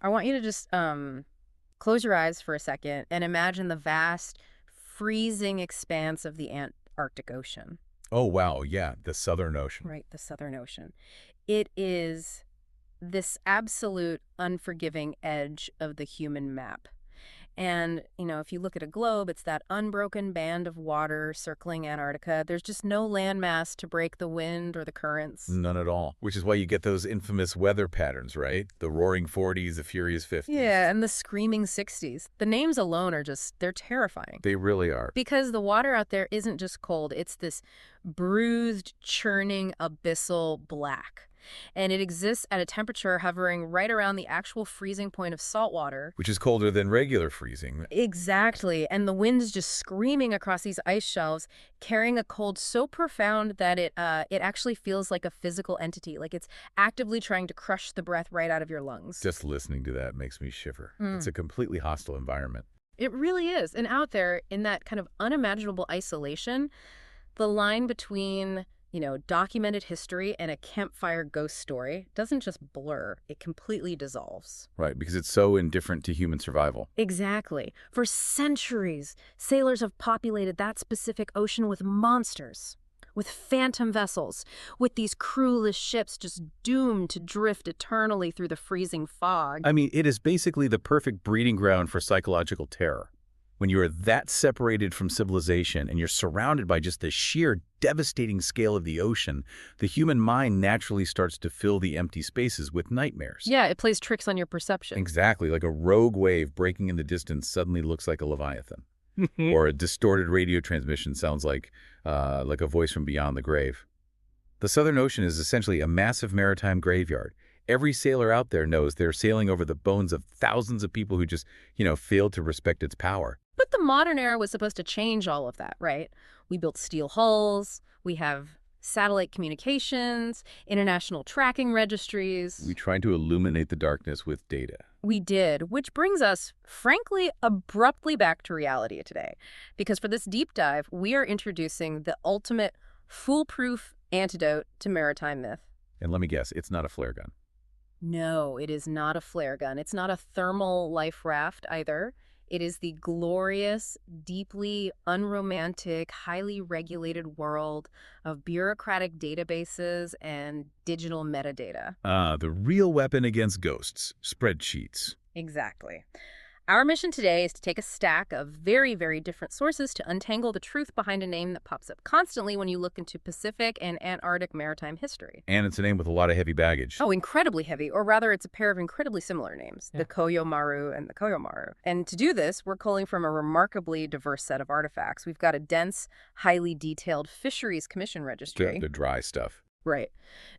I want you to just close your eyes for a second and imagine the vast, freezing expanse of the Antarctic Ocean. Oh, wow, yeah, the Southern Ocean. Right, the Southern Ocean. It is this absolute unforgiving edge of the human map. And, if you look at a globe, it's that unbroken band of water circling Antarctica. There's just no landmass to break the wind or the currents. None at all. Which is why you get those infamous weather patterns, right? The roaring 40s, the furious 50s. Yeah, and the screaming 60s. The names alone are they're terrifying. They really are. Because the water out there isn't just cold, it's this bruised, churning, abyssal black. And it exists at a temperature hovering right around the actual freezing point of salt water. Which is colder than regular freezing. Exactly. And the wind's just screaming across these ice shelves, carrying a cold so profound that it actually feels like a physical entity, like it's actively trying to crush the breath right out of your lungs. Just listening to that makes me shiver. It's a completely hostile environment. It really is. And out there, in that kind of unimaginable isolation, the line between documented history and a campfire ghost story doesn't just blur, it completely dissolves. Right, because it's so indifferent to human survival. Exactly. For centuries, sailors have populated that specific ocean with monsters, with phantom vessels, with these crewless ships just doomed to drift eternally through the freezing fog. I mean, it is basically the perfect breeding ground for psychological terror. When you are that separated from civilization and you're surrounded by just the sheer devastating scale of the ocean, the human mind naturally starts to fill the empty spaces with nightmares. Yeah, it plays tricks on your perception. Exactly, like a rogue wave breaking in the distance suddenly looks like a leviathan. Or a distorted radio transmission sounds like a voice from beyond the grave. The Southern Ocean is essentially a massive maritime graveyard. Every sailor out there knows they're sailing over the bones of thousands of people who just, failed to respect its power. But the modern era was supposed to change all of that, right? We built steel hulls, we have satellite communications, international tracking registries. We tried to illuminate the darkness with data. We did, which brings us, frankly, abruptly back to reality today. Because for this deep dive, we are introducing the ultimate foolproof antidote to maritime myth. And let me guess, it's not a flare gun. No, it is not a flare gun. It's not a thermal life raft either. It is the glorious, deeply unromantic, highly regulated world of bureaucratic databases and digital metadata. The real weapon against ghosts, spreadsheets. Exactly. Our mission today is to take a stack of very, very different sources to untangle the truth behind a name that pops up constantly when you look into Pacific and Antarctic maritime history. And it's a name with a lot of heavy baggage. Oh, incredibly heavy, or rather it's a pair of incredibly similar names, the Kyo Maru and the Kyo Maru. And to do this, we're culling from a remarkably diverse set of artifacts. We've got a dense, highly detailed fisheries commission registry. The dry stuff. Right.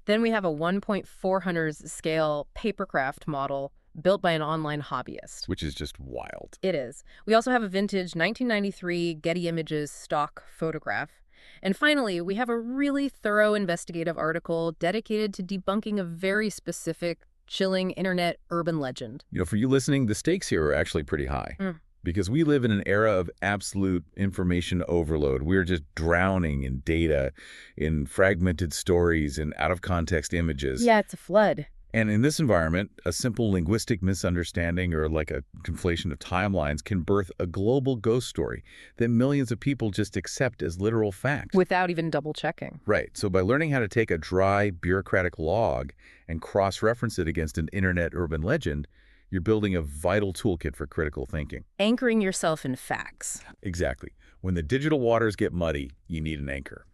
Then we have a 1.400 scale papercraft model built by an online hobbyist. Which is just wild. It is. We also have a vintage 1993 Getty Images stock photograph. And finally, we have a really thorough investigative article dedicated to debunking a very specific, chilling internet urban legend. For you listening, the stakes here are actually pretty high. Because we live in an era of absolute information overload. We're just drowning in data, in fragmented stories, and out-of-context images. Yeah, it's a flood. And in this environment, a simple linguistic misunderstanding or like a conflation of timelines can birth a global ghost story that millions of people just accept as literal fact. Without even double-checking. Right. So by learning how to take a dry, bureaucratic log and cross-reference it against an internet urban legend, you're building a vital toolkit for critical thinking. Anchoring yourself in facts. Exactly. When the digital waters get muddy, you need an anchor.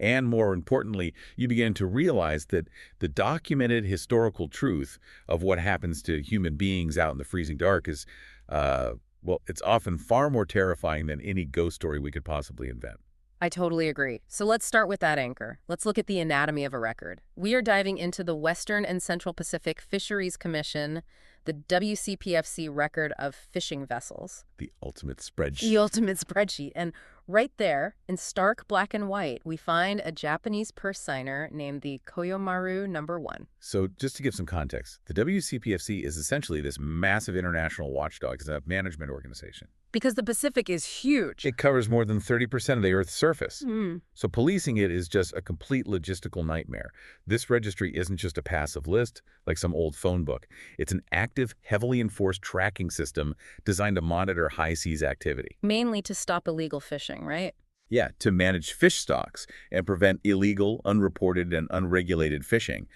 And more importantly, you begin to realize that the documented historical truth of what happens to human beings out in the freezing dark is, it's often far more terrifying than any ghost story we could possibly invent. I totally agree. So let's start with that anchor. Let's look at the anatomy of a record. We are diving into the Western and Central Pacific Fisheries Commission, the WCPFC record of fishing vessels. The ultimate spreadsheet. The ultimate spreadsheet. And Right there, in stark black and white, we find a Japanese purse signer named the Kyo Maru No. 1. So just to give some context, the WCPFC is essentially this massive international watchdog. It's a management organization. Because the Pacific is huge. It covers more than 30% of the Earth's surface. Hmm. So policing it is just a complete logistical nightmare. This registry isn't just a passive list like some old phone book. It's an active, heavily enforced tracking system designed to monitor high seas activity. Mainly to stop illegal fishing, right? Yeah, to manage fish stocks and prevent illegal, unreported, and unregulated fishing.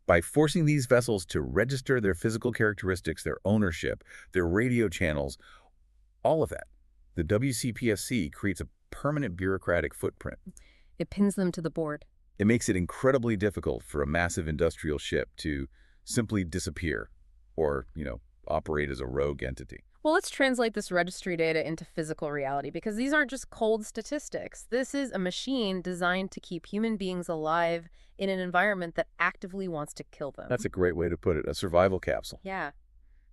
By forcing these vessels to register their physical characteristics, their ownership, their radio channels, all of that, the WCPFC creates a permanent bureaucratic footprint. It pins them to the board. It makes it incredibly difficult for a massive industrial ship to simply disappear or, operate as a rogue entity. Well, let's translate this registry data into physical reality, because these aren't just cold statistics. This is a machine designed to keep human beings alive in an environment that actively wants to kill them. That's a great way to put it, a survival capsule. Yeah.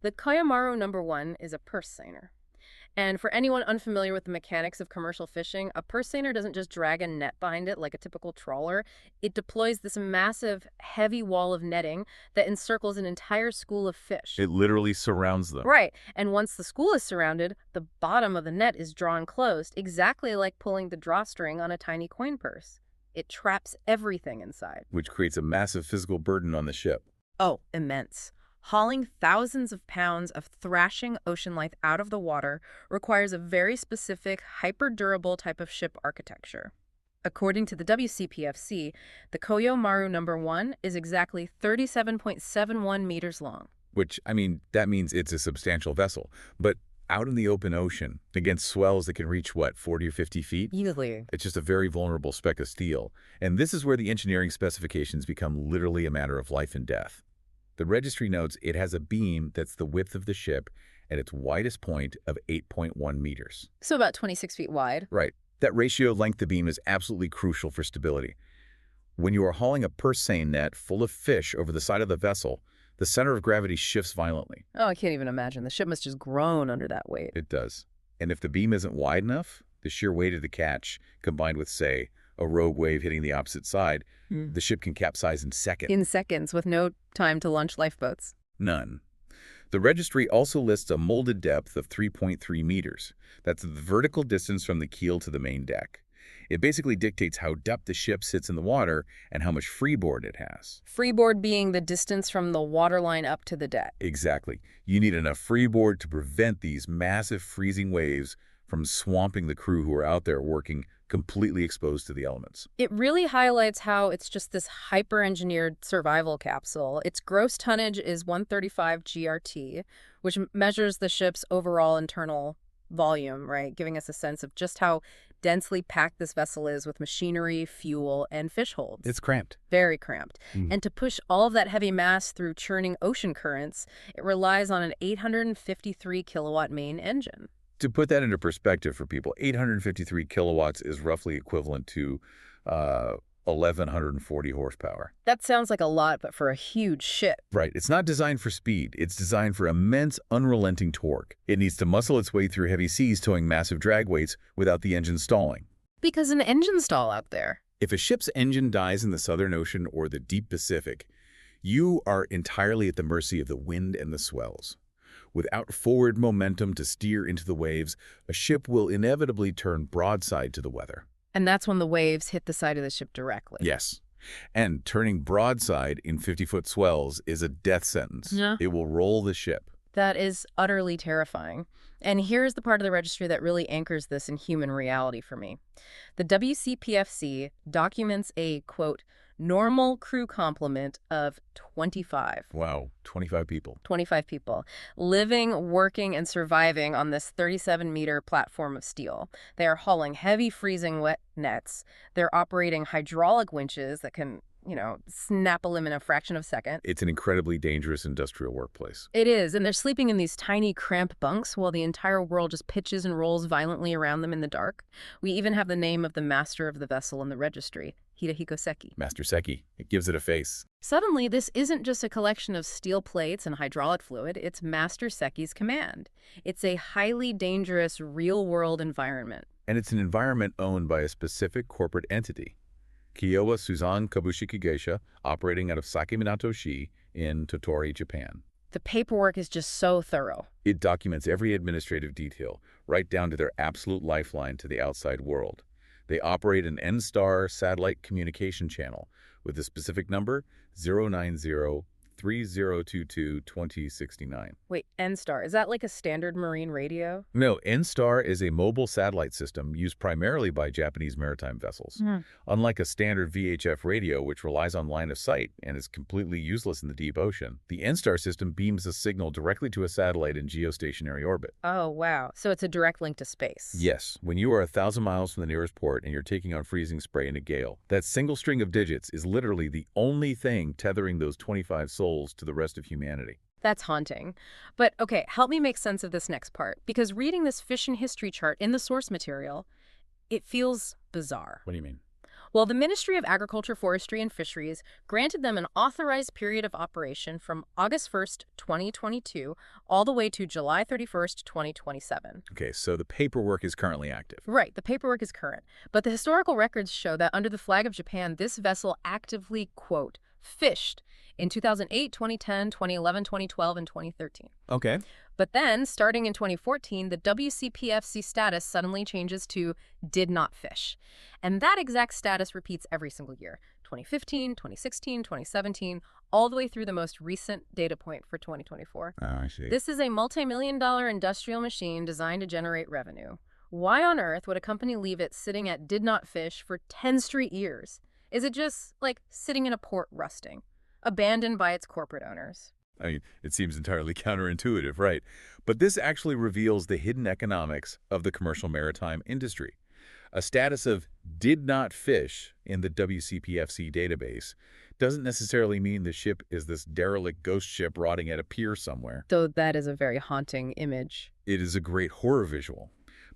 The Kiyo Maru No. 1 is a purse seiner. And for anyone unfamiliar with the mechanics of commercial fishing, a purse seiner doesn't just drag a net behind it like a typical trawler. It deploys this massive, heavy wall of netting that encircles an entire school of fish. It literally surrounds them. Right. And once the school is surrounded, the bottom of the net is drawn closed, exactly like pulling the drawstring on a tiny coin purse. It traps everything inside. Which creates a massive physical burden on the ship. Oh, immense. Hauling thousands of pounds of thrashing ocean life out of the water requires a very specific, hyper-durable type of ship architecture. According to the WCPFC, the Kiyo Maru No. 1 is exactly 37.71 meters long. Which, that means it's a substantial vessel. But out in the open ocean, against swells that can reach, 40 or 50 feet? Easily. It's just a very vulnerable speck of steel. And this is where the engineering specifications become literally a matter of life and death. The registry notes it has a beam that's the width of the ship at its widest point of 8.1 meters. So about 26 feet wide. Right. That ratio of length to beam is absolutely crucial for stability. When you are hauling a purse seine net full of fish over the side of the vessel, the center of gravity shifts violently. Oh, I can't even imagine. The ship must just groan under that weight. It does. And if the beam isn't wide enough, the sheer weight of the catch, combined with, say, a rogue wave hitting the opposite side, the ship can capsize in seconds. In seconds, with no time to launch lifeboats. None. The registry also lists a molded depth of 3.3 meters. That's the vertical distance from the keel to the main deck. It basically dictates how deep the ship sits in the water and how much freeboard it has. Freeboard being the distance from the waterline up to the deck. Exactly. You need enough freeboard to prevent these massive freezing waves from swamping the crew who are out there working completely exposed to the elements. It really highlights how it's just this hyper-engineered survival capsule. Its gross tonnage is 135 GRT, which measures the ship's overall internal volume, right? Giving us a sense of just how densely packed this vessel is with machinery, fuel, and fish holds. It's cramped. Very cramped. And to push all of that heavy mass through churning ocean currents, it relies on an 853 kilowatt main engine. To put that into perspective for people, 853 kilowatts is roughly equivalent to 1,140 horsepower. That sounds like a lot, but for a huge ship. Right. It's not designed for speed. It's designed for immense, unrelenting torque. It needs to muscle its way through heavy seas towing massive drag weights without the engine stalling. Because an engine stall out there. If a ship's engine dies in the Southern Ocean or the deep Pacific, you are entirely at the mercy of the wind and the swells. Without forward momentum to steer into the waves, a ship will inevitably turn broadside to the weather. And that's when the waves hit the side of the ship directly. Yes. And turning broadside in 50-foot swells is a death sentence. Yeah. It will roll the ship. That is utterly terrifying. And here's the part of the registry that really anchors this in human reality for me. The WCPFC documents a, quote, normal crew complement of 25. Wow, 25 people. 25 people living, working, and surviving on this 37-meter platform of steel. They are hauling heavy freezing wet nets. They're operating hydraulic winches that can, snap a limb in a fraction of a second. It's an incredibly dangerous industrial workplace. It is, and they're sleeping in these tiny, cramped bunks while the entire world just pitches and rolls violently around them in the dark. We even have the name of the master of the vessel in the registry, Hidehiko Seki. Master Seki. It gives it a face. Suddenly, this isn't just a collection of steel plates and hydraulic fluid. It's Master Seki's command. It's a highly dangerous, real-world environment. And it's an environment owned by a specific corporate entity, Kyowa Suzan Kabushiki Geisha, operating out of Sakeminato-shi in Tottori, Japan. The paperwork is just so thorough. It documents every administrative detail, right down to their absolute lifeline to the outside world. They operate an N-Star satellite communication channel with the specific number 090-3022-2069. Wait, N-Star, is that like a standard marine radio? No, N-Star is a mobile satellite system used primarily by Japanese maritime vessels. Unlike a standard VHF radio, which relies on line of sight and is completely useless in the deep ocean, the N-Star system beams a signal directly to a satellite in geostationary orbit. Oh, wow. So it's a direct link to space. Yes, when you are 1,000 miles from the nearest port and you're taking on freezing spray in a gale, that single string of digits is literally the only thing tethering those 25 souls to the rest of humanity. That's haunting. But okay, help me make sense of this next part, because reading this fish and history chart in the source material, it feels bizarre. What do you mean? Well, the Ministry of Agriculture, Forestry, and Fisheries granted them an authorized period of operation from August 1st, 2022, all the way to July 31st, 2027. Okay, so the paperwork is currently active. Right, the paperwork is current. But the historical records show that under the flag of Japan, this vessel actively, quote, fished in 2008, 2010, 2011, 2012, and 2013. Okay. But then, starting in 2014, the WCPFC status suddenly changes to did not fish. And that exact status repeats every single year, 2015, 2016, 2017, all the way through the most recent data point for 2024. Oh, I see. This is a multi-million-dollar industrial machine designed to generate revenue. Why on earth would a company leave it sitting at did not fish for 10 straight years? Is it just, like, sitting in a port rusting, abandoned by its corporate owners? I mean, it seems entirely counterintuitive, right? But this actually reveals the hidden economics of the commercial maritime industry. A status of did not fish in the WCPFC database doesn't necessarily mean the ship is this derelict ghost ship rotting at a pier somewhere. Though that is a very haunting image. It is a great horror visual,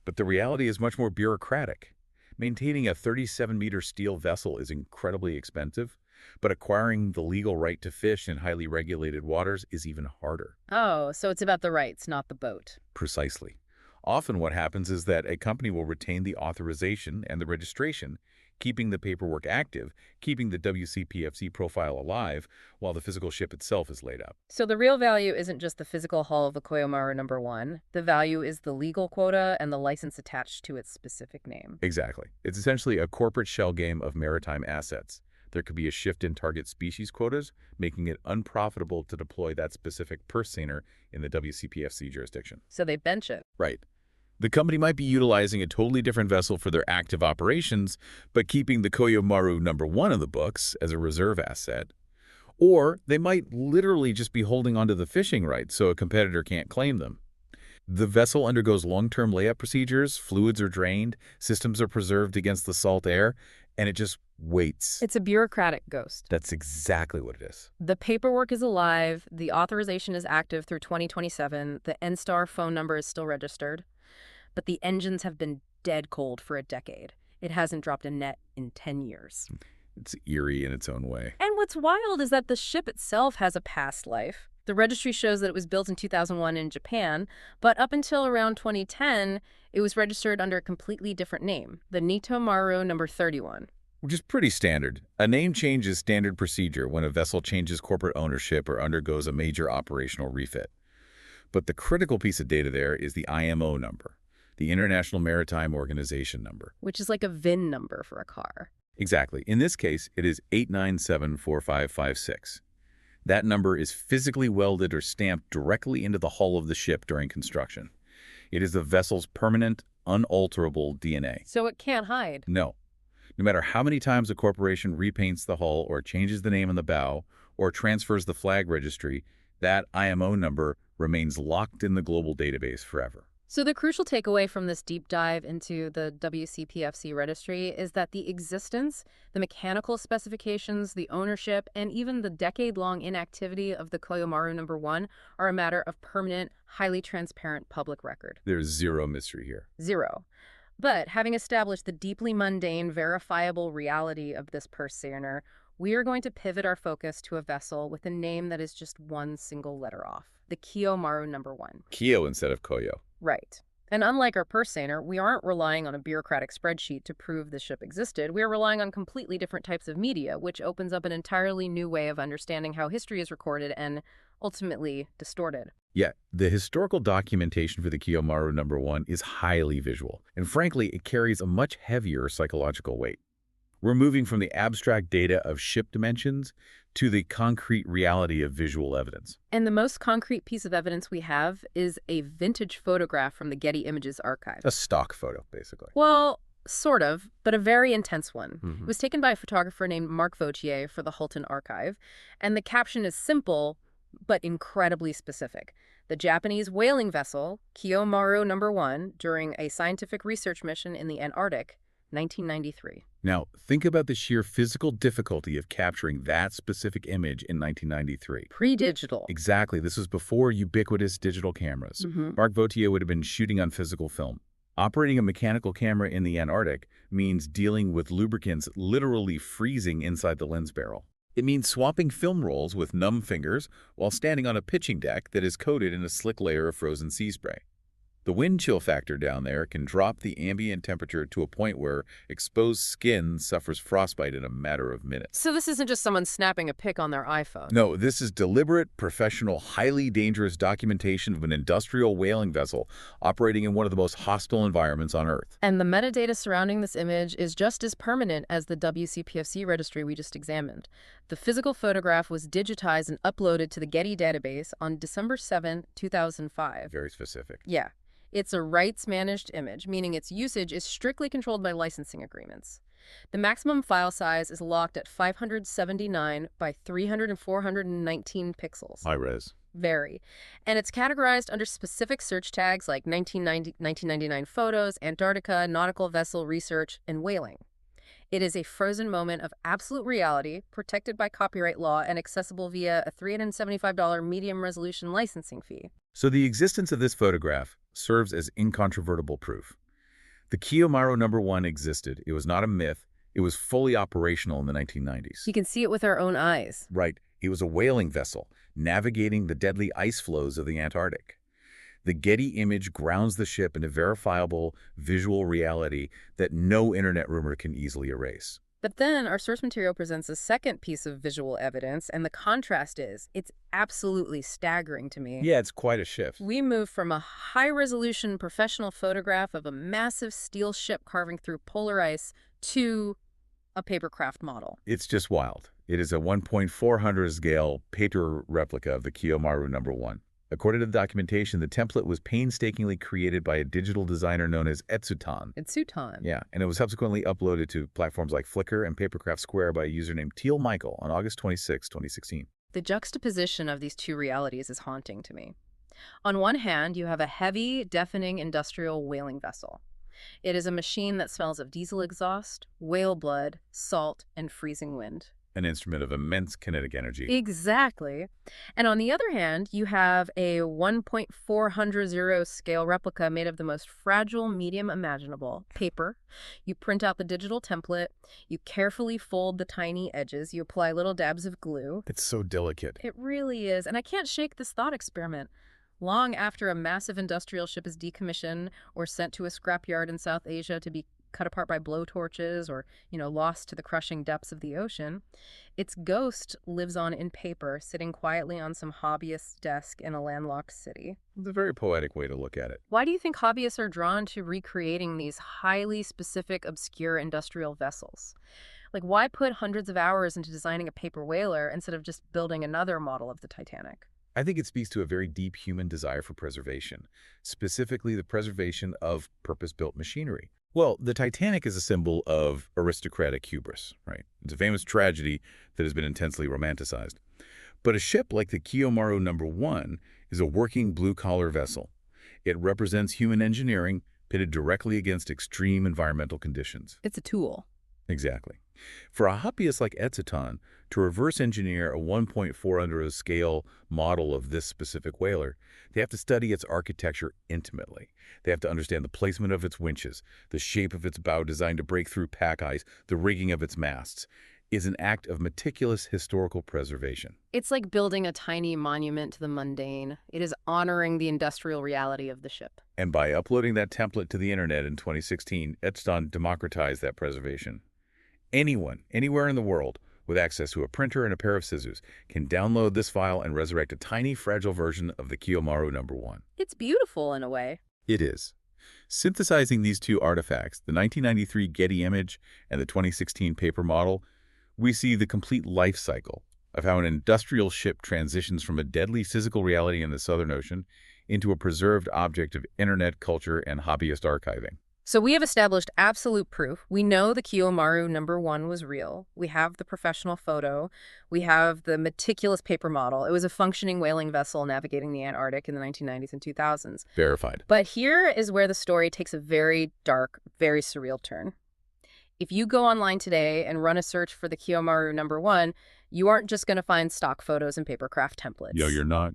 but the reality is much more bureaucratic. Maintaining a 37-meter steel vessel is incredibly expensive, but acquiring the legal right to fish in highly regulated waters is even harder. Oh, so it's about the rights, not the boat. Precisely. Often what happens is that a company will retain the authorization and the registration, keeping the paperwork active, keeping the WCPFC profile alive, while the physical ship itself is laid up. So the real value isn't just the physical hull of the Kyo Maru No. 1. The value is the legal quota and the license attached to its specific name. Exactly. It's essentially a corporate shell game of maritime assets. There could be a shift in target species quotas, making it unprofitable to deploy that specific purse seiner in the WCPFC jurisdiction. So they bench it. Right. The company might be utilizing a totally different vessel for their active operations, but keeping the Kyo Maru No. 1 in the books as a reserve asset. Or they might literally just be holding onto the fishing rights so a competitor can't claim them. The vessel undergoes long-term layup procedures, fluids are drained, systems are preserved against the salt air, and it just waits. It's a bureaucratic ghost. That's exactly what it is. The paperwork is alive, the authorization is active through 2027, the N-Star phone number is still registered, but the engines have been dead cold for a decade. It hasn't dropped a net in 10 years. It's eerie in its own way. And what's wild is that the ship itself has a past life. The registry shows that it was built in 2001 in Japan, but up until around 2010, it was registered under a completely different name, the Kiyo Maru No. 31. Which is pretty standard. A name change is standard procedure when a vessel changes corporate ownership or undergoes a major operational refit. But the critical piece of data there is the IMO number, the International Maritime Organization number. Which is like a VIN number for a car. Exactly. In this case, it is 8974556. That number is physically welded or stamped directly into the hull of the ship during construction. It is the vessel's permanent, unalterable DNA. So it can't hide. No. No matter how many times a corporation repaints the hull or changes the name on the bow or transfers the flag registry, that IMO number remains locked in the global database forever. So the crucial takeaway from this deep dive into the WCPFC registry is that the existence, the mechanical specifications, the ownership, and even the decade-long inactivity of the Kyo Maru No. 1 are a matter of permanent, highly transparent public record. There's zero mystery here. Zero. But having established the deeply mundane, verifiable reality of this purse seiner, we are going to pivot our focus to a vessel with a name that is just one single letter off, the Kyo Maru No. 1. Kiyo instead of Koyo. Right. And unlike our purse-seiner, we aren't relying on a bureaucratic spreadsheet to prove the ship existed. We are relying on completely different types of media, which opens up an entirely new way of understanding how history is recorded and ultimately distorted. Yeah, the historical documentation for the Kyo Maru No. 1 is highly visual, and frankly, it carries a much heavier psychological weight. We're moving from the abstract data of ship dimensions to the concrete reality of visual evidence. And the most concrete piece of evidence we have is a vintage photograph from the Getty Images archive. A stock photo, basically. Well, sort of, but a very intense one. Mm-hmm. It was taken by a photographer named Mark Vautier for the Hulton Archive, and the caption is simple but incredibly specific. The Japanese whaling vessel, Kyo Maru No. 1, during a scientific research mission in the Antarctic, 1993. Now, think about the sheer physical difficulty of capturing that specific image in 1993. Pre-digital. Exactly. This was before ubiquitous digital cameras. Mm-hmm. Mark Vautier would have been shooting on physical film. Operating a mechanical camera in the Antarctic means dealing with lubricants literally freezing inside the lens barrel. It means swapping film rolls with numb fingers while standing on a pitching deck that is coated in a slick layer of frozen sea spray. The wind chill factor down there can drop the ambient temperature to a point where exposed skin suffers frostbite in a matter of minutes. So this isn't just someone snapping a pic on their iPhone. No, this is deliberate, professional, highly dangerous documentation of an industrial whaling vessel operating in one of the most hostile environments on Earth. And the metadata surrounding this image is just as permanent as the WCPFC registry we just examined. The physical photograph was digitized and uploaded to the Getty database on December 7, 2005. Very specific. Yeah. It's a rights-managed image, meaning its usage is strictly controlled by licensing agreements. The maximum file size is locked at 579 by 300 and 419 pixels. High res. Very. And it's categorized under specific search tags like 1999 photos, Antarctica, nautical vessel research, and whaling. It is a frozen moment of absolute reality, protected by copyright law and accessible via a $375 medium-resolution licensing fee. So the existence of this photograph serves as incontrovertible proof. The Kyo Maru No. 1 existed. It was not a myth. It was fully operational in the 1990s. You can see it with our own eyes. Right. It was a whaling vessel navigating the deadly ice floes of the Antarctic. The Getty image grounds the ship in a verifiable visual reality that no internet rumor can easily erase. But then our source material presents a second piece of visual evidence, and the contrast is, it's absolutely staggering to me. Yeah, it's quite a shift. We move from a high-resolution professional photograph of a massive steel ship carving through polar ice to a papercraft model. It's just wild. It is a 1.400 scale paper replica of the Kyo Maru No. 1. According to the documentation, the template was painstakingly created by a digital designer known as Etsutan. Etsutan. Yeah, and it was subsequently uploaded to platforms like Flickr and Papercraft Square by a user named Teal Michael on August 26, 2016. The juxtaposition of these two realities is haunting to me. On one hand, you have a heavy, deafening industrial whaling vessel. It is a machine that smells of diesel exhaust, whale blood, salt, and freezing wind. An instrument of immense kinetic energy. Exactly. And on the other hand, you have a 1.400 scale replica made of the most fragile medium imaginable, paper. You print out the digital template, you carefully fold the tiny edges, you apply little dabs of glue. It's so delicate. It really is. And I can't shake this thought experiment. Long after a massive industrial ship is decommissioned or sent to a scrapyard in South Asia to be cut apart by blowtorches or, lost to the crushing depths of the ocean, its ghost lives on in paper, sitting quietly on some hobbyist's desk in a landlocked city. It's a very poetic way to look at it. Why do you think hobbyists are drawn to recreating these highly specific, obscure industrial vessels? Like, why put hundreds of hours into designing a paper whaler instead of just building another model of the Titanic? I think it speaks to a very deep human desire for preservation, specifically the preservation of purpose-built machinery. Well, the Titanic is a symbol of aristocratic hubris, right? It's a famous tragedy that has been intensely romanticized. But a ship like the Kyo Maru No. 1 is a working blue-collar vessel. It represents human engineering pitted directly against extreme environmental conditions. It's a tool. Exactly. For a hobbyist like Etsutan to reverse engineer a 1.400 scale model of this specific whaler, they have to study its architecture intimately. They have to understand the placement of its winches, the shape of its bow designed to break through pack ice, the rigging of its masts. is an act of meticulous historical preservation. It's like building a tiny monument to the mundane. It is honoring the industrial reality of the ship. And by uploading that template to the internet in 2016, Edstone democratized that preservation. Anyone, anywhere in the world, with access to a printer and a pair of scissors, can download this file and resurrect a tiny, fragile version of the Kyo Maru No. 1. It's beautiful in a way. It is. Synthesizing these two artifacts, the 1993 Getty image and the 2016 paper model, we see the complete life cycle of how an industrial ship transitions from a deadly physical reality in the Southern Ocean into a preserved object of internet culture and hobbyist archiving. So we have established absolute proof. We know the Kyo Maru No. 1 was real. We have the professional photo. We have the meticulous paper model. It was a functioning whaling vessel navigating the Antarctic in the 1990s and 2000s. Verified. But here is where the story takes a very dark, very surreal turn. If you go online today and run a search for the Kyo Maru No. 1, you aren't just going to find stock photos and papercraft templates. Yo, you're not.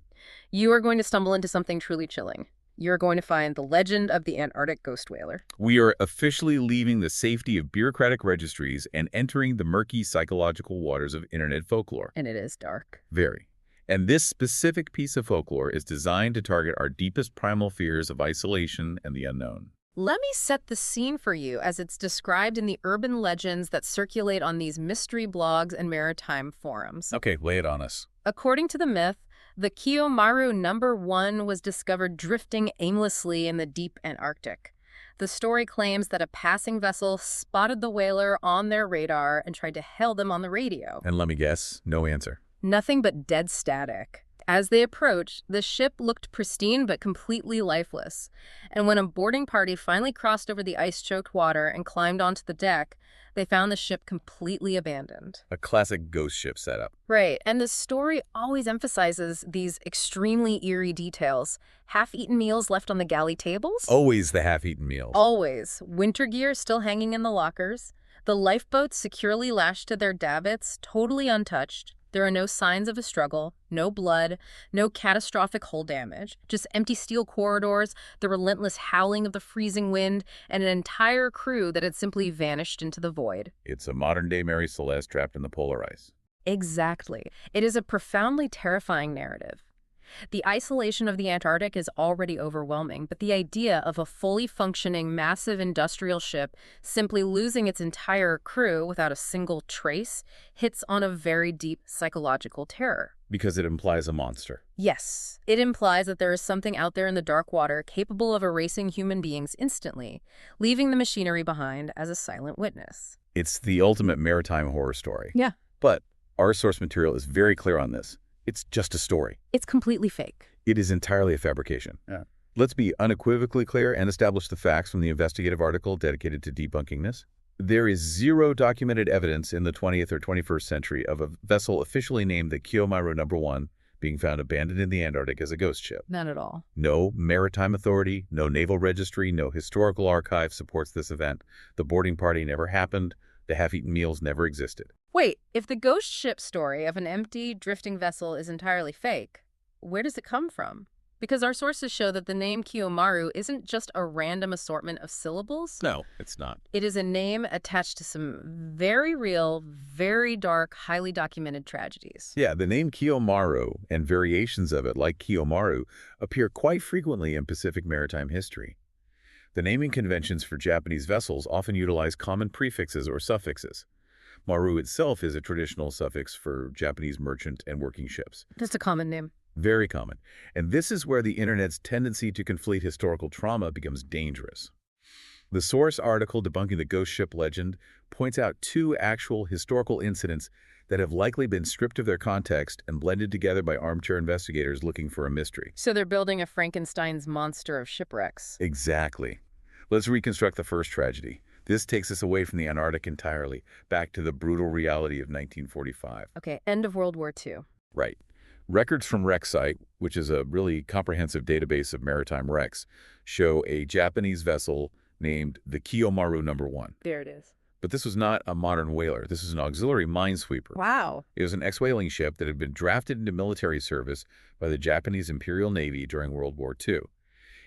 You are going to stumble into something truly chilling. You're going to find the legend of the Antarctic ghost whaler. We are officially leaving the safety of bureaucratic registries and entering the murky psychological waters of internet folklore. And it is dark. Very. And this specific piece of folklore is designed to target our deepest primal fears of isolation and the unknown. Let me set the scene for you as it's described in the urban legends that circulate on these mystery blogs and maritime forums. Okay, lay it on us. According to the myth, the Kyo Maru No. 1 was discovered drifting aimlessly in the deep Antarctic. The story claims that a passing vessel spotted the whaler on their radar and tried to hail them on the radio. And let me guess, no answer. Nothing but dead static. As they approached, the ship looked pristine but completely lifeless. And when a boarding party finally crossed over the ice-choked water and climbed onto the deck, they found the ship completely abandoned. A classic ghost ship setup. Right, and the story always emphasizes these extremely eerie details. Half-eaten meals left on the galley tables? Always the half-eaten meals. Always. Winter gear still hanging in the lockers. The lifeboats securely lashed to their davits, totally untouched. There are no signs of a struggle, no blood, no catastrophic hull damage, just empty steel corridors, the relentless howling of the freezing wind, and an entire crew that had simply vanished into the void. It's a modern-day Mary Celeste trapped in the polar ice. Exactly. It is a profoundly terrifying narrative. The isolation of the Antarctic is already overwhelming, but the idea of a fully functioning, massive industrial ship simply losing its entire crew without a single trace hits on a very deep psychological terror. Because it implies a monster. Yes, it implies that there is something out there in the dark water capable of erasing human beings instantly, leaving the machinery behind as a silent witness. It's the ultimate maritime horror story. Yeah. But our source material is very clear on this. It's just a story. It's completely fake. It is entirely a fabrication. Yeah. Let's be unequivocally clear and establish the facts from the investigative article dedicated to debunking this. There is zero documented evidence in the 20th or 21st century of a vessel officially named the Kyo Maru No. 1 being found abandoned in the Antarctic as a ghost ship. None at all. No maritime authority, no naval registry, no historical archive supports this event. The boarding party never happened. The half-eaten meals never existed. Wait, if the ghost ship story of an empty, drifting vessel is entirely fake, where does it come from? Because our sources show that the name Kyo Maru isn't just a random assortment of syllables. No, it's not. It is a name attached to some very real, very dark, highly documented tragedies. Yeah, the name Kyo Maru and variations of it, like Kyo Maru, appear quite frequently in Pacific maritime history. The naming conventions for Japanese vessels often utilize common prefixes or suffixes. Maru itself is a traditional suffix for Japanese merchant and working ships. That's a common name. Very common. And this is where the internet's tendency to conflate historical trauma becomes dangerous. The source article debunking the ghost ship legend points out two actual historical incidents that have likely been stripped of their context and blended together by armchair investigators looking for a mystery. So they're building a Frankenstein's monster of shipwrecks. Exactly. Let's reconstruct the first tragedy. This takes us away from the Antarctic entirely, back to the brutal reality of 1945. Okay, end of World War II. Right. Records from WreckSite, which is a really comprehensive database of maritime wrecks, show a Japanese vessel named the Kyo Maru No. 1. There it is. But this was not a modern whaler. This was an auxiliary minesweeper. Wow. It was an ex-whaling ship that had been drafted into military service by the Japanese Imperial Navy during World War II.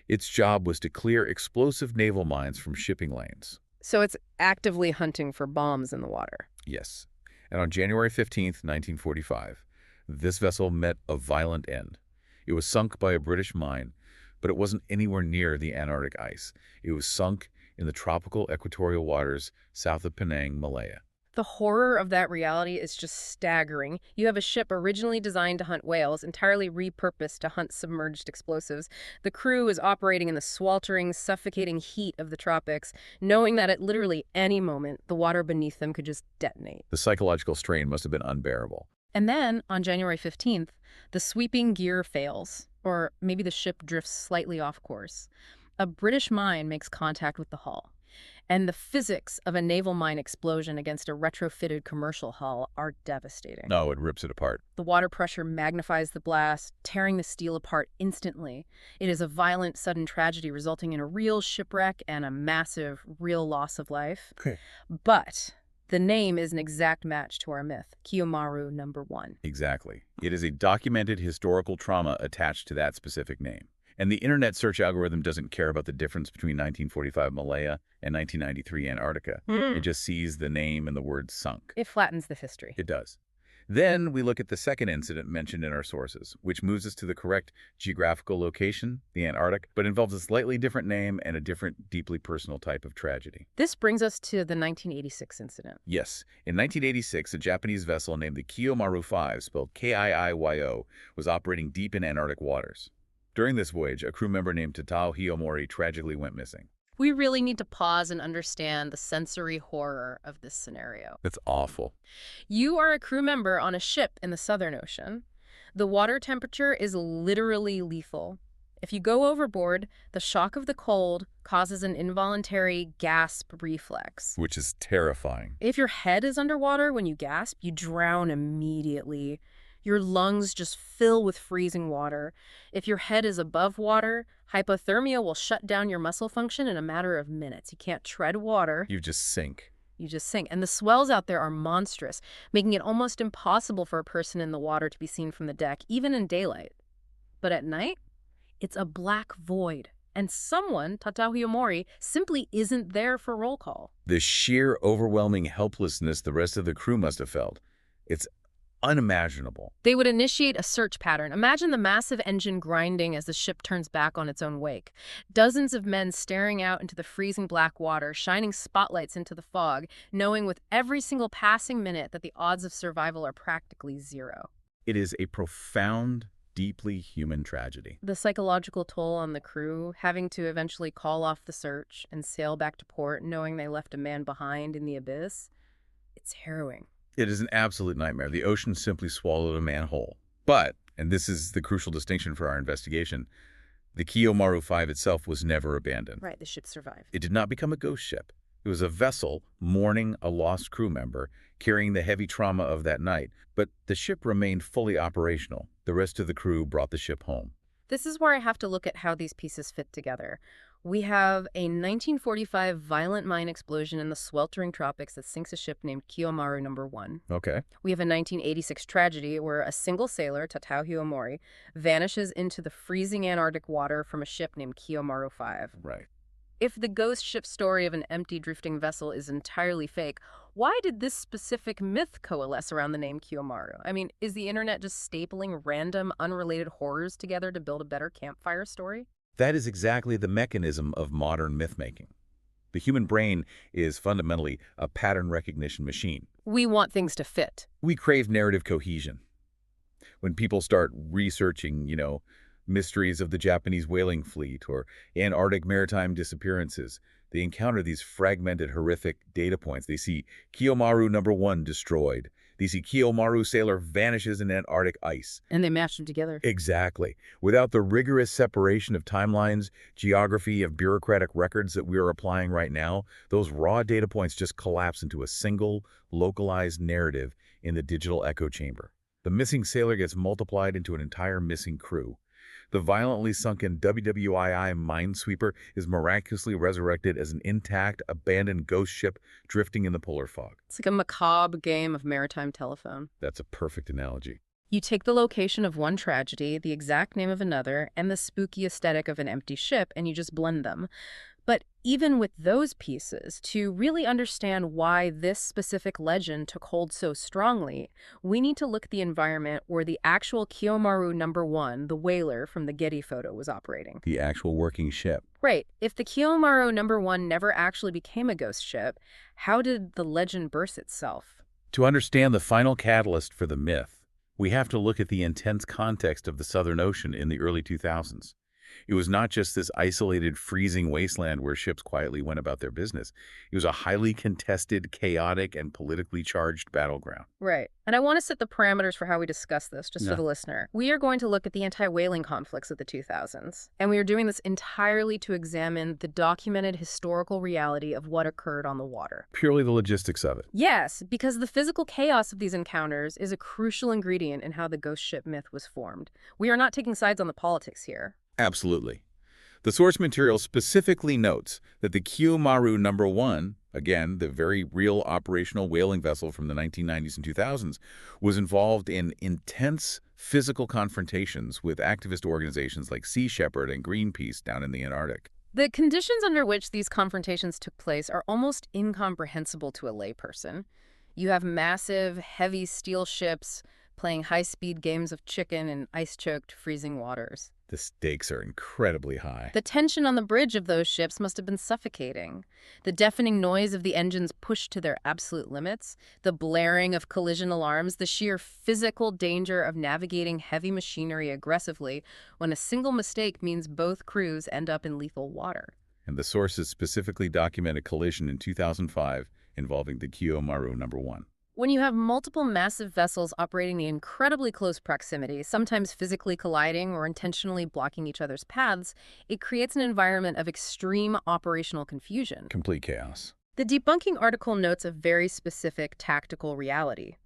Its job was to clear explosive naval mines from shipping lanes. So it's actively hunting for bombs in the water. Yes. And on January 15th, 1945, this vessel met a violent end. It was sunk by a British mine, but it wasn't anywhere near the Antarctic ice. It was sunk in the tropical equatorial waters south of Penang, Malaya. The horror of that reality is just staggering. You have a ship originally designed to hunt whales, entirely repurposed to hunt submerged explosives. The crew is operating in the sweltering, suffocating heat of the tropics, knowing that at literally any moment, the water beneath them could just detonate. The psychological strain must have been unbearable. And then, on January 15th, the sweeping gear fails, or maybe the ship drifts slightly off course. A British mine makes contact with the hull. And the physics of a naval mine explosion against a retrofitted commercial hull are devastating. No, it rips it apart. The water pressure magnifies the blast, tearing the steel apart instantly. It is a violent, sudden tragedy resulting in a real shipwreck and a massive, real loss of life. Okay. But the name is an exact match to our myth, Kyo Maru No. 1. Exactly. It is a documented historical trauma attached to that specific name. And the internet search algorithm doesn't care about the difference between 1945 Malaya and 1993 Antarctica. It just sees the name and the word sunk. It flattens the history. It does. Then we look at the second incident mentioned in our sources, which moves us to the correct geographical location, the Antarctic, but involves a slightly different name and a different, deeply personal type of tragedy. This brings us to the 1986 incident. Yes. In 1986, a Japanese vessel named the Kyo Maru 5, spelled Kiyo, was operating deep in Antarctic waters. During this voyage, a crew member named Tatao Hiyomori tragically went missing. We really need to pause and understand the sensory horror of this scenario. It's awful. You are a crew member on a ship in the Southern Ocean. The water temperature is literally lethal. If you go overboard, the shock of the cold causes an involuntary gasp reflex. Which is terrifying. If your head is underwater when you gasp, you drown immediately. Your lungs just fill with freezing water. If your head is above water, hypothermia will shut down your muscle function in a matter of minutes. You can't tread water. You just sink. You just sink. And the swells out there are monstrous, making it almost impossible for a person in the water to be seen from the deck, even in daylight. But at night, it's a black void. And someone, Tatao Hiyomori, simply isn't there for roll call. The sheer overwhelming helplessness the rest of the crew must have felt. It's unimaginable. They would initiate a search pattern. Imagine the massive engine grinding as the ship turns back on its own wake. Dozens of men staring out into the freezing black water, shining spotlights into the fog, knowing with every single passing minute that the odds of survival are practically zero. It is a profound, deeply human tragedy. The psychological toll on the crew, having to eventually call off the search and sail back to port knowing they left a man behind in the abyss, it's harrowing. It is an absolute nightmare. The ocean simply swallowed a man whole. But, and this is the crucial distinction for our investigation, the Kyo Maru 5 itself was never abandoned. Right, the ship survived. It did not become a ghost ship. It was a vessel mourning a lost crew member, carrying the heavy trauma of that night. But the ship remained fully operational. The rest of the crew brought the ship home. This is where I have to look at how these pieces fit together. We have a 1945 violent mine explosion in the sweltering tropics that sinks a ship named Kyo Maru No. 1. Okay. We have a 1986 tragedy where a single sailor, Tatao Hiyomori, vanishes into the freezing Antarctic water from a ship named Kyo Maru 5. Right. If the ghost ship story of an empty drifting vessel is entirely fake, why did this specific myth coalesce around the name Kyo Maru? I mean, is the internet just stapling random, unrelated horrors together to build a better campfire story? That is exactly the mechanism of modern myth-making. The human brain is fundamentally a pattern recognition machine. We want things to fit. We crave narrative cohesion. When people start researching, mysteries of the Japanese whaling fleet or Antarctic maritime disappearances, they encounter these fragmented, horrific data points. They see Kyo Maru No. 1 destroyed. They see Kyo Maru sailor vanishes in Antarctic ice. And they mash them together. Exactly. Without the rigorous separation of timelines, geography, of bureaucratic records that we are applying right now, those raw data points just collapse into a single, localized narrative in the digital echo chamber. The missing sailor gets multiplied into an entire missing crew. The violently sunken WWII minesweeper is miraculously resurrected as an intact, abandoned ghost ship drifting in the polar fog. It's like a macabre game of maritime telephone. That's a perfect analogy. You take the location of one tragedy, the exact name of another, and the spooky aesthetic of an empty ship, and you just blend them. But even with those pieces, to really understand why this specific legend took hold so strongly, we need to look at the environment where the actual Kyo Maru No. 1, the whaler from the Getty photo, was operating. The actual working ship. Right. If the Kyo Maru No. 1 never actually became a ghost ship, how did the legend burst itself? To understand the final catalyst for the myth, we have to look at the intense context of the Southern Ocean in the early 2000s. It was not just this isolated, freezing wasteland where ships quietly went about their business. It was a highly contested, chaotic, and politically charged battleground. Right. And I want to set the parameters for how we discuss this, just for Yeah. the listener. We are going to look at the anti-whaling conflicts of the 2000s, and we are doing this entirely to examine the documented historical reality of what occurred on the water. Purely the logistics of it. Yes, because the physical chaos of these encounters is a crucial ingredient in how the ghost ship myth was formed. We are not taking sides on the politics here. Absolutely. The source material specifically notes that the Kyo Maru No. 1, again, the very real operational whaling vessel from the 1990s and 2000s, was involved in intense physical confrontations with activist organizations like Sea Shepherd and Greenpeace down in the Antarctic. The conditions under which these confrontations took place are almost incomprehensible to a layperson. You have massive, heavy steel ships playing high-speed games of chicken in ice-choked, freezing waters. The stakes are incredibly high. The tension on the bridge of those ships must have been suffocating. The deafening noise of the engines pushed to their absolute limits, the blaring of collision alarms, the sheer physical danger of navigating heavy machinery aggressively when a single mistake means both crews end up in lethal water. And the sources specifically document a collision in 2005 involving the Kyo Maru No. 1. When you have multiple massive vessels operating in incredibly close proximity, sometimes physically colliding or intentionally blocking each other's paths, it creates an environment of extreme operational confusion. Complete chaos. The debunking article notes a very specific tactical reality.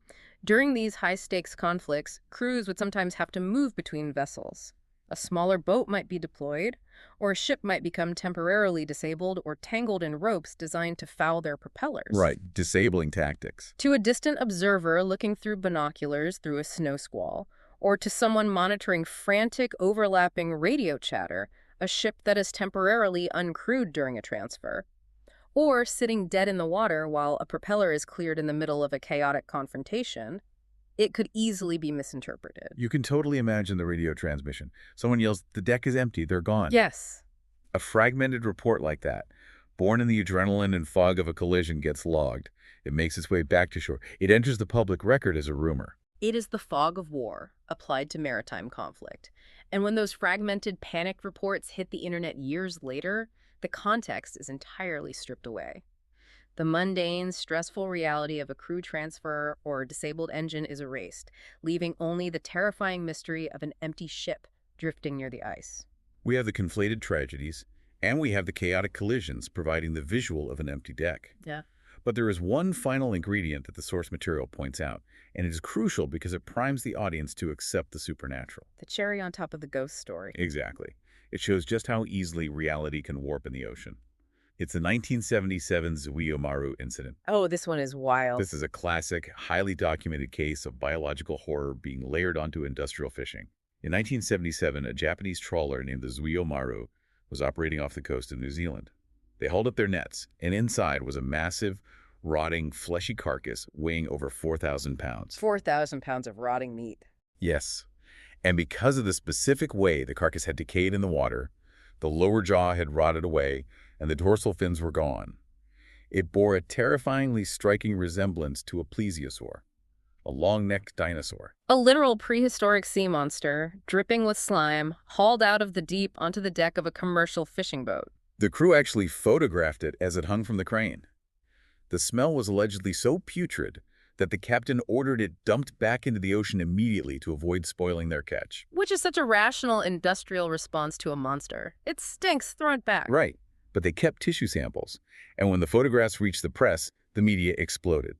During these high-stakes conflicts, crews would sometimes have to move between vessels. A smaller boat might be deployed, or a ship might become temporarily disabled or tangled in ropes designed to foul their propellers. Right, disabling tactics. To a distant observer looking through binoculars through a snow squall, or to someone monitoring frantic, overlapping radio chatter, a ship that is temporarily uncrewed during a transfer, or sitting dead in the water while a propeller is cleared in the middle of a chaotic confrontation, it could easily be misinterpreted. You can totally imagine the radio transmission. Someone yells, "The deck is empty, they're gone." Yes. A fragmented report like that, born in the adrenaline and fog of a collision, gets logged. It makes its way back to shore. It enters the public record as a rumor. It is the fog of war applied to maritime conflict. And when those fragmented, panicked reports hit the internet years later, the context is entirely stripped away. The mundane, stressful reality of a crew transfer or a disabled engine is erased, leaving only the terrifying mystery of an empty ship drifting near the ice. We have the conflated tragedies, and we have the chaotic collisions providing the visual of an empty deck. Yeah. But there is one final ingredient that the source material points out, and it is crucial because it primes the audience to accept the supernatural. The cherry on top of the ghost story. Exactly. It shows just how easily reality can warp in the ocean. It's the 1977 Zuiyo-maru incident. Oh, this one is wild. This is a classic, highly documented case of biological horror being layered onto industrial fishing. In 1977, a Japanese trawler named the Zuiyo-maru was operating off the coast of New Zealand. They hauled up their nets, and inside was a massive, rotting, fleshy carcass weighing over 4,000 pounds. 4,000 pounds of rotting meat. Yes. And because of the specific way the carcass had decayed in the water, the lower jaw had rotted away, and the dorsal fins were gone. It bore a terrifyingly striking resemblance to a plesiosaur, a long-necked dinosaur. A literal prehistoric sea monster, dripping with slime, hauled out of the deep onto the deck of a commercial fishing boat. The crew actually photographed it as it hung from the crane. The smell was allegedly so putrid that the captain ordered it dumped back into the ocean immediately to avoid spoiling their catch. Which is such a rational industrial response to a monster. It stinks, throw it back. Right, but they kept tissue samples, and when the photographs reached the press, the media exploded.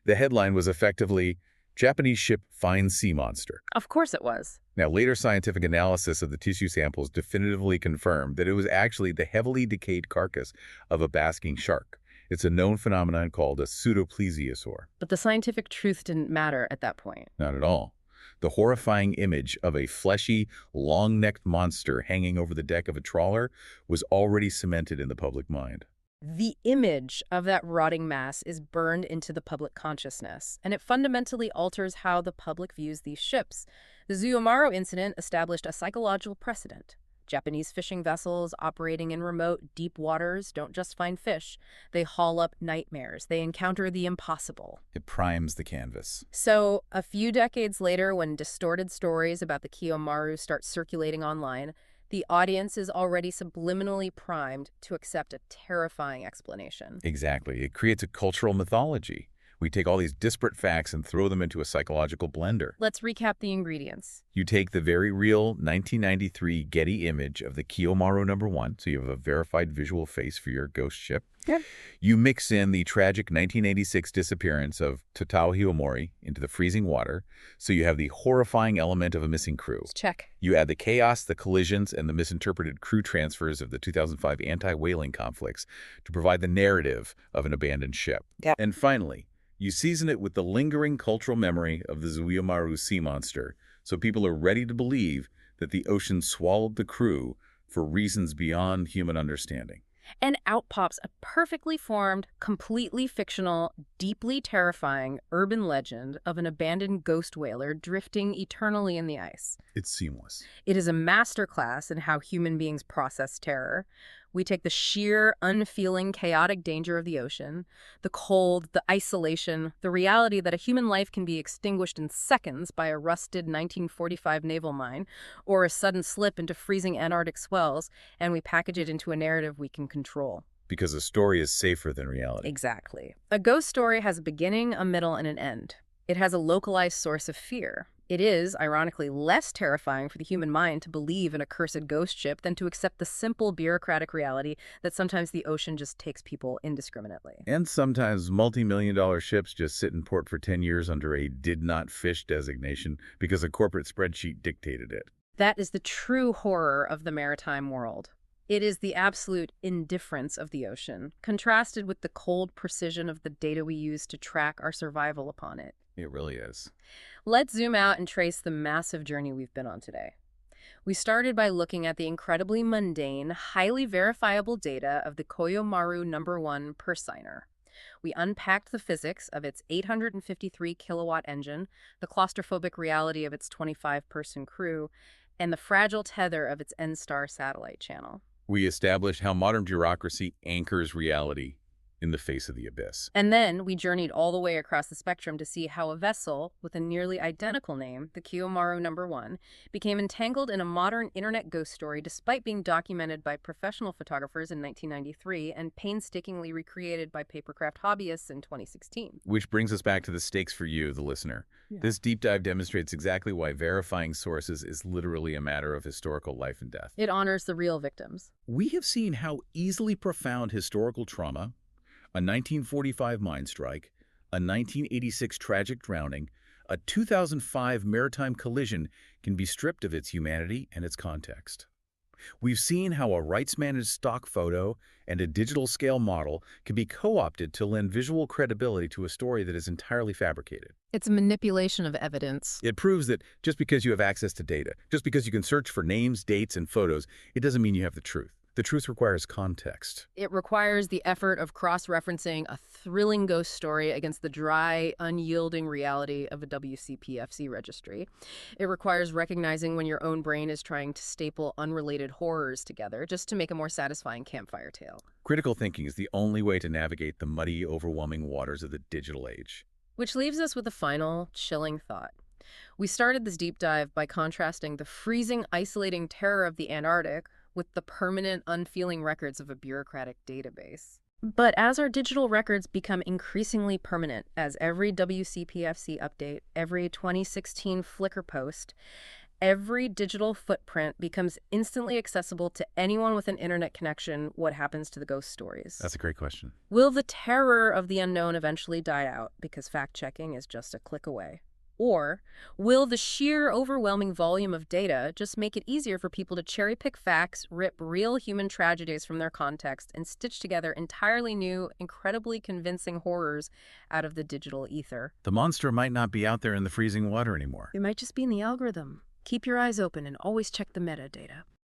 The headline was effectively, "Japanese ship finds sea monster." Of course it was. Now, later scientific analysis of the tissue samples definitively confirmed that it was actually the heavily decayed carcass of a basking shark. It's a known phenomenon called a pseudoplesiosaur. But the scientific truth didn't matter at that point. Not at all. The horrifying image of a fleshy, long-necked monster hanging over the deck of a trawler was already cemented in the public mind. The image of that rotting mass is burned into the public consciousness, and it fundamentally alters how the public views these ships. The Zuiyo-maru incident established a psychological precedent. Japanese fishing vessels operating in remote, deep waters don't just find fish. They haul up nightmares. They encounter the impossible. It primes the canvas. So, a few decades later, when distorted stories about the Kyo Maru start circulating online, the audience is already subliminally primed to accept a terrifying explanation. Exactly. It creates a cultural mythology. We take all these disparate facts and throw them into a psychological blender. Let's recap the ingredients. You take the very real 1993 Getty image of the Kyo Maru No. 1, so you have a verified visual face for your ghost ship. Yep. You mix in the tragic 1986 disappearance of Tatao Hiyomori into the freezing water, so you have the horrifying element of a missing crew. Check. You add the chaos, the collisions, and the misinterpreted crew transfers of the 2005 anti-whaling conflicts to provide the narrative of an abandoned ship. Yep. And finally, you season it with the lingering cultural memory of the Zuiyo-maru sea monster, so people are ready to believe that the ocean swallowed the crew for reasons beyond human understanding. And out pops a perfectly formed, completely fictional, deeply terrifying urban legend of an abandoned ghost whaler drifting eternally in the ice. It's seamless. It is a masterclass in how human beings process terror. We take the sheer, unfeeling, chaotic danger of the ocean, the cold, the isolation, the reality that a human life can be extinguished in seconds by a rusted 1945 naval mine or a sudden slip into freezing Antarctic swells, and we package it into a narrative we can control. Because a story is safer than reality. Exactly. A ghost story has a beginning, a middle, and an end. It has a localized source of fear. It is, ironically, less terrifying for the human mind to believe in a cursed ghost ship than to accept the simple bureaucratic reality that sometimes the ocean just takes people indiscriminately. And sometimes multi-million-dollar ships just sit in port for 10 years under a did-not-fish designation because a corporate spreadsheet dictated it. That is the true horror of the maritime world. It is the absolute indifference of the ocean, contrasted with the cold precision of the data we use to track our survival upon it. It really is. Let's zoom out and trace the massive journey we've been on today. We started by looking at the incredibly mundane, highly verifiable data of the Kyo Maru No. 1 pursigner. We unpacked the physics of its 853 kilowatt engine, the claustrophobic reality of its 25-person crew, and the fragile tether of its N-star satellite channel. We established how modern bureaucracy anchors reality in the face of the abyss. And then we journeyed all the way across the spectrum to see how a vessel with a nearly identical name, the Kyo Maru No. 1, became entangled in a modern internet ghost story despite being documented by professional photographers in 1993 and painstakingly recreated by papercraft hobbyists in 2016. Which brings us back to the stakes for you, the listener. Yeah. This deep dive demonstrates exactly why verifying sources is literally a matter of historical life and death. It honors the real victims. We have seen how easily profound historical trauma, a 1945 mine strike, a 1986 tragic drowning, a 2005 maritime collision can be stripped of its humanity and its context. We've seen how a rights-managed stock photo and a digital scale model can be co-opted to lend visual credibility to a story that is entirely fabricated. It's a manipulation of evidence. It proves that just because you have access to data, just because you can search for names, dates, and photos, it doesn't mean you have the truth. The truth requires context. It requires the effort of cross-referencing a thrilling ghost story against the dry, unyielding reality of a WCPFC registry. It requires recognizing when your own brain is trying to staple unrelated horrors together just to make a more satisfying campfire tale. Critical thinking is the only way to navigate the muddy, overwhelming waters of the digital age. Which leaves us with a final, chilling thought. We started this deep dive by contrasting the freezing, isolating terror of the Antarctic with the permanent, unfeeling records of a bureaucratic database. But as our digital records become increasingly permanent, as every WCPFC update, every 2016 Flickr post, every digital footprint becomes instantly accessible to anyone with an internet connection, what happens to the ghost stories? That's a great question. Will the terror of the unknown eventually die out because fact-checking is just a click away? Or will the sheer overwhelming volume of data just make it easier for people to cherry-pick facts, rip real human tragedies from their context, and stitch together entirely new, incredibly convincing horrors out of the digital ether? The monster might not be out there in the freezing water anymore. It might just be in the algorithm. Keep your eyes open and always check the metadata.